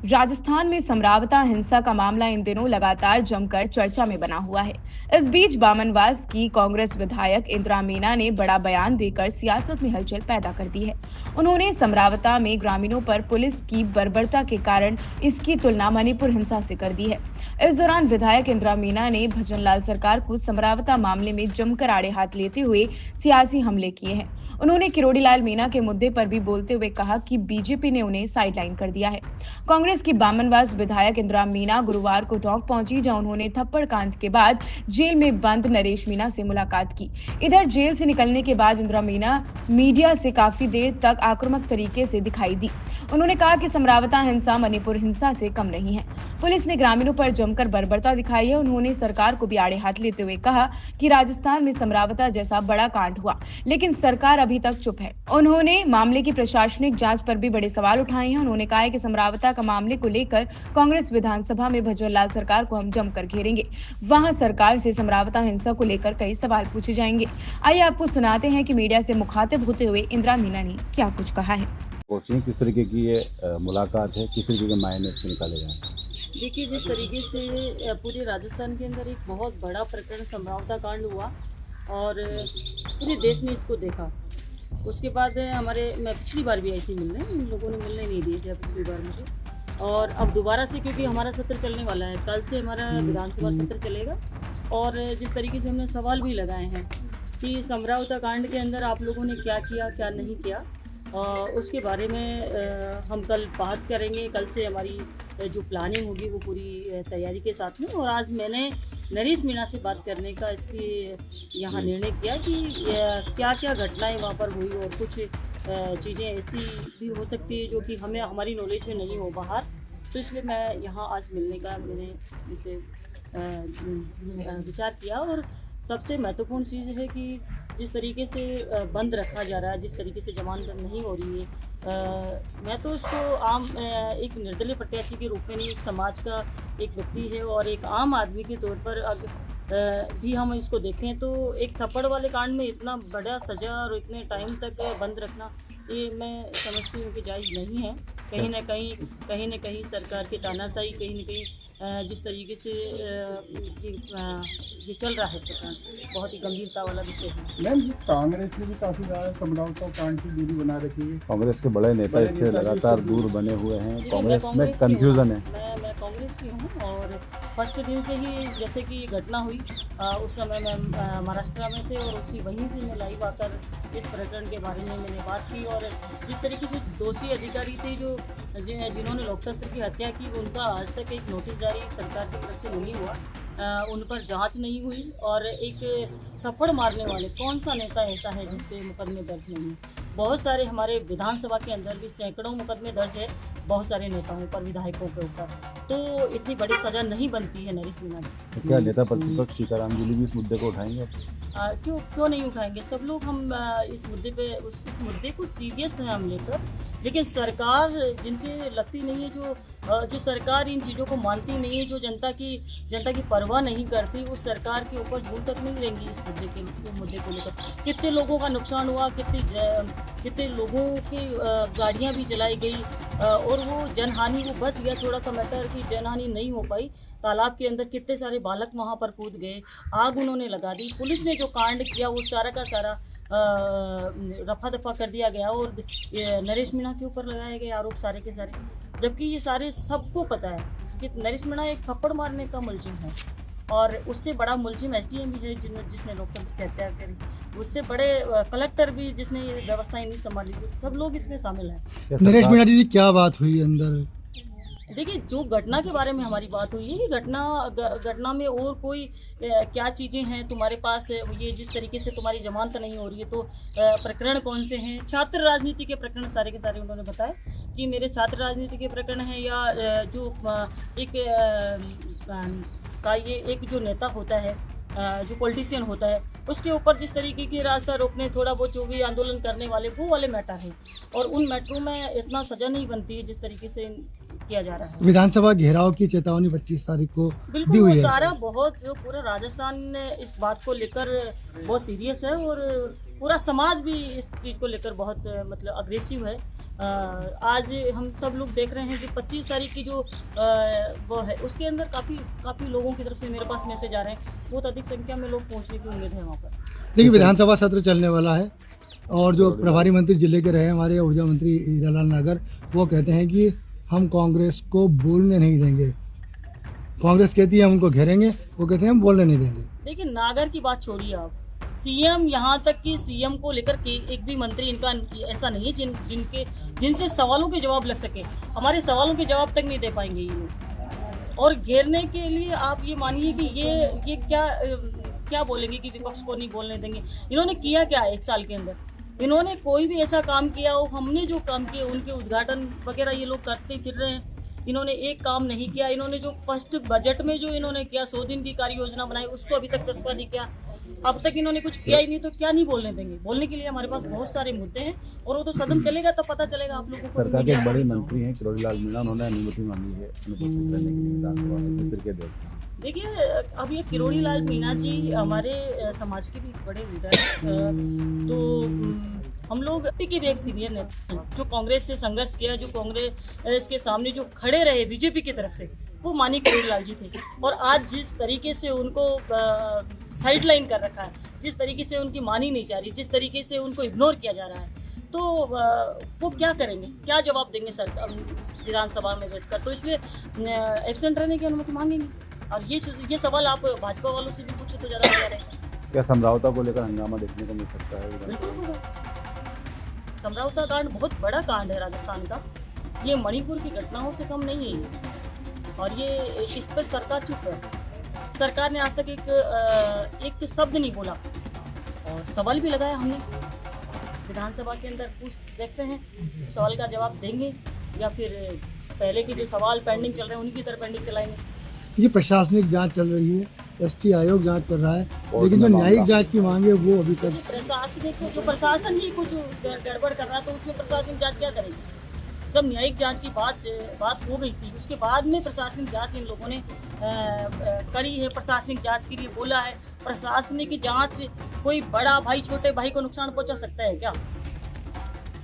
राजस्थान में समरावता हिंसा का मामला इन दिनों लगातार जमकर चर्चा में बना हुआ है। इस बीच बामनवास की कांग्रेस विधायक इंदिरा मीना ने बड़ा बयान देकर सियासत में हलचल पैदा कर दी है। उन्होंने समरावता में ग्रामीणों पर पुलिस की बर्बरता के कारण इसकी तुलना मणिपुर हिंसा से कर दी है। इस दौरान विधायक इंदिरा मीना ने भजनलाल सरकार को समरावता मामले में जमकर आड़े हाथ लेते हुए सियासी हमले किए हैं। उन्होंने किरोड़ी लाल मीना के मुद्दे पर भी बोलते हुए कहा कि बीजेपी ने उन्हें साइडलाइन कर दिया है। कांग्रेस की बामनवास विधायक इंदिरा मीना गुरुवार को टोंक पहुंची, जहां उन्होंने थप्पड़ कांड के बाद जेल में बंद नरेश मीना से मुलाकात की। इधर जेल से निकलने के बाद इंदिरा मीना मीडिया से काफी देर तक आक्रामक तरीके से दिखाई दी। उन्होंने कहा कि समरावता हिंसा मणिपुर हिंसा से कम नहीं है। पुलिस ने ग्रामीणों पर जमकर बर्बरता दिखाई है। उन्होंने सरकार को भी आड़े हाथ लेते हुए कहा कि राजस्थान में समरावता जैसा बड़ा कांड हुआ, लेकिन सरकार अभी तक चुप है। उन्होंने मामले की प्रशासनिक जांच पर भी बड़े सवाल उठाए हैं। उन्होंने कहा है कि समरावता का मामले को लेकर कांग्रेस विधानसभा में भजनलाल सरकार को हम जमकर घेरेंगे। वहां सरकार से समरावता हिंसा को लेकर कई सवाल पूछे जाएंगे। आइए आपको सुनाते हैं कि मीडिया से मुखातिब होते हुए इंदिरा मीना ने क्या कुछ कहा है। कोचिंग किस तरीके की ये मुलाकात है, किस तरीके के मायने इसमें निकाले जाए? देखिए, जिस तरीके से पूरे राजस्थान के अंदर एक बहुत बड़ा प्रकरण समरावता कांड हुआ और पूरे देश ने इसको देखा। उसके बाद मैं पिछली बार भी आई थी मिलने, इन लोगों ने मिलने नहीं दिए थे पिछली बार मुझे। और अब दोबारा से, क्योंकि हमारा सत्र चलने वाला है, कल से हमारा विधानसभा सत्र चलेगा और जिस तरीके से हमने सवाल भी लगाए हैं कि समरावता कांड के अंदर आप लोगों ने क्या किया, क्या नहीं किया, उसके बारे में हम कल बात करेंगे। कल से हमारी जो प्लानिंग होगी वो पूरी तैयारी के साथ में। और आज मैंने नरेश मीणा से बात करने का इसलिए यहाँ निर्णय किया कि क्या क्या घटनाएं वहाँ पर हुई और कुछ चीज़ें ऐसी भी हो सकती है जो कि हमें हमारी नॉलेज में नहीं हो बाहर, तो इसलिए मैं यहाँ आज मिलने का मैंने इनसे विचार किया। और सबसे महत्वपूर्ण चीज़ है कि जिस तरीके से बंद रखा जा रहा है, जिस तरीके से जमानत नहीं हो रही है, मैं तो इसको आम एक निर्दलीय प्रत्याशी के रूप में नहीं, एक समाज का एक व्यक्ति है और एक आम आदमी के तौर पर भी हम इसको देखें तो एक थप्पड़ वाले कांड में इतना बड़ा सज़ा और इतने टाइम तक बंद रखना, ये मैं समझती हूँ कि जायज़ नहीं है। कहीं ना कहीं सरकार की तानाशाही, कहीं ना कहीं जिस तरीके से ये चल रहा है प्रकरण, बहुत ही गंभीरता वाला विषय है। मैम, ये कांग्रेस ने भी काफ़ी ज़्यादा समरावता कांड की दूरी बना रखी है। कांग्रेस के बड़े नेता इससे लगातार दूर बने हुए हैं। कांग्रेस में कंफ्यूजन है। मैं कांग्रेस की हूँ और फर्स्ट दिन से ही जैसे कि घटना हुई उस समय मैं महाराष्ट्र में थे और वहीं से मैं लाइव आकर इस प्रकरण के बारे में मैंने बात की। और जिस तरीके से दोषी अधिकारी थे जिन्होंने लोकतंत्र की हत्या की, उनका आज तक एक नोटिस जारी सरकार की तरफ से नहीं हुआ, उन पर जांच नहीं हुई। और एक थप्पड़ मारने वाले कौन सा नेता ऐसा है जिस पे मुकदमे दर्ज नहीं है? बहुत सारे हमारे विधानसभा के अंदर भी सैकड़ों मुकदमे दर्ज है बहुत सारे नेताओं पर, विधायकों के ऊपर, तो इतनी बड़ी सज़ा नहीं बनती है नरेश मीणा की। तो क्या नेता प्रतिपक्ष सीताराम जी भी इस मुद्दे को उठाएंगे? क्यों नहीं उठाएंगे? सब लोग हम इस मुद्दे को सीरियस है हम लेकर, लेकिन सरकार जिनके लगती नहीं है, जो सरकार इन चीज़ों को मानती नहीं है, जो जनता की परवाह नहीं करती, उस सरकार के ऊपर धूल तक नहीं रहेंगी इस मुद्दे को लेकर। कितने लोगों का नुकसान हुआ, कितने लोगों की गाड़ियाँ भी जलाई गई और वो जनहानि वो बच गया। थोड़ा सा मैटर की जनहानि नहीं हो पाई। तालाब के अंदर कितने सारे बालक वहाँ पर कूद गए, आग उन्होंने लगा दी। पुलिस ने जो कांड किया वो सारा का सारा रफा दफा कर दिया गया और नरेश मीणा के ऊपर लगाए गए आरोप सारे के सारे, जबकि ये सारे सबको पता है कि नरेश मीणा एक थप्पड़ मारने का मुलजिम है और उससे बड़ा मुलजिम एसडीएम भी है जिसने लोकतंत्र की हत्या करी, उससे बड़े कलेक्टर भी जिसने ये व्यवस्थाएं नहीं संभाली, सब लोग इसमें शामिल हैं। नरेश मीणा जी क्या बात हुई अंदर? देखिए, जो घटना के बारे में हमारी बात हुई है कि घटना में और कोई क्या चीज़ें हैं तुम्हारे पास, ये जिस तरीके से तुम्हारी जमानत नहीं हो रही है तो प्रकरण कौन से हैं। छात्र राजनीति के प्रकरण सारे के सारे उन्होंने बताया कि मेरे छात्र राजनीति के प्रकरण हैं, या जो एक जो नेता होता है, जो पॉलिटिशियन होता है, उसके ऊपर जिस तरीके की रास्ता रोकने, थोड़ा बहुत जो भी आंदोलन करने वाले, वो वाले मैटर हैं। और उन मैटरों में इतना सज़ा नहीं बनती है जिस तरीके से किया जा रहा है। विधानसभा घेराव की चेतावनी 25 तारीख को दी हुई है। सारा बहुत जो पूरा राजस्थान इस बात को लेकर बहुत सीरियस है और पूरा समाज भी इस चीज़ को लेकर बहुत मतलब अग्रेसिव है। आज हम सब लोग देख रहे हैं कि 25 तारीख की जो वो है उसके अंदर काफ़ी लोगों की तरफ से मेरे पास मैसेज आ रहे हैं, बहुत अधिक संख्या में लोग पहुंचने की उम्मीद है वहाँ पर। देखिए विधानसभा सत्र चलने वाला है और जो प्रभारी मंत्री जिले के रहे हमारे ऊर्जा मंत्री हीरालाल नागर, वो कहते हैं कि हम कांग्रेस को बोलने नहीं देंगे। कांग्रेस कहती है हम उनको घेरेंगे, वो कहते हैं हम बोलने नहीं देंगे। देखिए नागर की बात छोड़िए आप, सीएम यहाँ तक कि सीएम को लेकर के एक भी मंत्री इनका ऐसा नहीं है जिनसे सवालों के जवाब लग सके। हमारे सवालों के जवाब तक नहीं दे पाएंगे ये लोग। और घेरने के लिए आप ये मानिए कि ये क्या बोलेंगे कि विपक्ष को नहीं बोलने देंगे। इन्होंने किया क्या 1 साल के अंदर? इन्होंने कोई भी ऐसा काम किया हो, हमने जो काम किए उनके उद्घाटन वगैरह ये लोग करते फिर रहे हैं। इन्होंने एक काम नहीं किया। इन्होंने जो फर्स्ट बजट में जो इन्होंने किया 100 दिन की कार्य योजना बनाई, उसको अभी तक चस्पा नहीं किया। अब तक इन्होंने कुछ किया ही नहीं, तो क्या नहीं बोलने देंगे? बोलने के लिए हमारे पास बहुत सारे मुद्दे हैं और वो तो सदन चलेगा तब पता चलेगा आप लोगों को। सरकार के एक बड़े मंत्री हैं किरोड़ी लाल मीणा, उन्होंने अनुमति मांगी है अनुपस्थित रहने के लिए विधानसभा से, किस तरीके देखते हैं? देखिए अब ये किरोड़ी लाल मीणा जी हमारे समाज के भी बड़े लीडर हैं। तो हम लोग के भी एक सीनियर नेता जो कांग्रेस से संघर्ष किया, जो कांग्रेस के सामने जो खड़े रहे बीजेपी की तरफ से, वो माननीय किरोड़ी लाल जी थे। और आज जिस तरीके से उनको साइडलाइन कर रखा है, जिस तरीके से उनकी मानी नहीं जा रही, जिस तरीके से उनको इग्नोर किया जा रहा है, तो वो क्या करेंगे, क्या जवाब देंगे सरकार विधानसभा में बैठकर? तो इसलिए एब्सेंट रहने की अनुमति मांगेंगे। और ये सवाल आप भाजपा वालों से भी पूछे तो ज़्यादा बेहतर है। क्या समझौता को लेकर हंगामा देखने को मिल सकता है? बिल्कुल होगा। समझौता कांड बहुत बड़ा कांड है राजस्थान का। ये मणिपुर की घटनाओं से कम नहीं है ये। और ये इस पर सरकार चुप है। सरकार ने आज तक एक शब्द नहीं बोला और सवाल भी लगाया हमने विधानसभा के अंदर। कुछ देखते हैं सवाल का जवाब देंगे या फिर पहले के जो सवाल पेंडिंग चल रहे हैं उन्हीं की तरफ पेंडिंग चलाएंगे। ये प्रशासनिक जांच चल रही है, एसटी आयोग जांच कर रहा है, लेकिन जो न्यायिक जांच की मांग है वो अभी तक प्रशासन ही कुछ गड़बड़ कर रहा है, तो उसमें प्रशासनिक जांच क्या करेगी? जब न्यायिक जांच की बात हो गई थी, उसके बाद में प्रशासनिक जांच इन लोगों ने करी है। प्रशासनिक जांच के लिए बोला है। प्रशासनिक जांच कोई बड़ा भाई छोटे भाई को नुकसान पहुंचा सकता है क्या?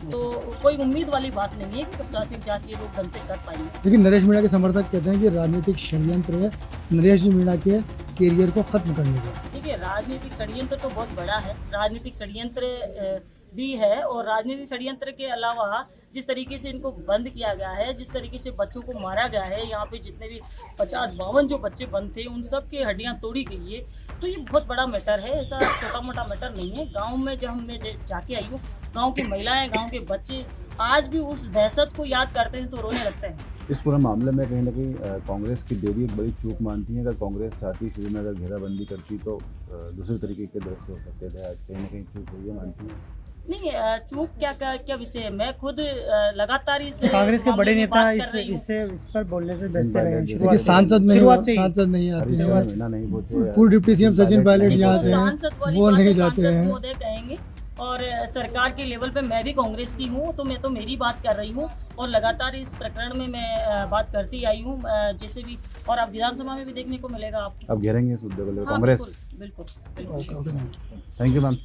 तो कोई उम्मीद वाली बात नहीं है कि प्रशासनिक जांच ये लोग ढंग से कर पाएंगे। लेकिन नरेश मीणा के समर्थक कहते हैं कि राजनीतिक षड्यंत्र है नरेश जी मीणा के कैरियर को खत्म करने का। देखिए राजनीतिक षड्यंत्र तो बहुत बड़ा है। राजनीतिक षड्यंत्र भी है और राजनीतिक षड्यंत्र के अलावा जिस तरीके से इनको बंद किया गया है, जिस तरीके से बच्चों को मारा गया है, यहाँ पे जितने भी 50-52 जो बच्चे बंद थे उन सब के हड्डियाँ तोड़ी गई है, तो ये बहुत बड़ा मैटर है। ऐसा छोटा मोटा मैटर नहीं है। गांव में जब मैं जाके आई हूँ, गांव की महिलाएं, गांव के बच्चे आज भी उस दहशत को याद करते हैं तो रोने लगते हैं। इस पूरे मामले में कहीं ना कहीं कांग्रेस की देरी एक बड़ी चूक मानती है। अगर कांग्रेस चाहती शुरू में अगर घेराबंदी करती तो दूसरे तरीके के दृश्य हो सकते थे। आज कहीं ना कहीं चूक हुई है मानती है? नहीं, चूक क्या विषय है? मैं खुद लगातार इस कांग्रेस के बड़े नेता इस पर बोलने से बचते रहे। देखिए सांसद नहीं आते हैं। पूर्व डिप्टी सीएम सचिन पायलट यहाँ से हैं, वो नहीं जाते हैं। कहेंगे और सरकार के लेवल पे मैं भी कांग्रेस की हूँ, तो मैं तो मेरी बात कर रही हूँ और लगातार इस प्रकरण में मैं बात करती आई हूँ जैसे भी। और अब विधानसभा में भी देखने को मिलेगा आपको। अब घेरेंगे इस मुद्दे को लेकर हाँ, कांग्रेस? बिल्कुल। Thank you ma'am.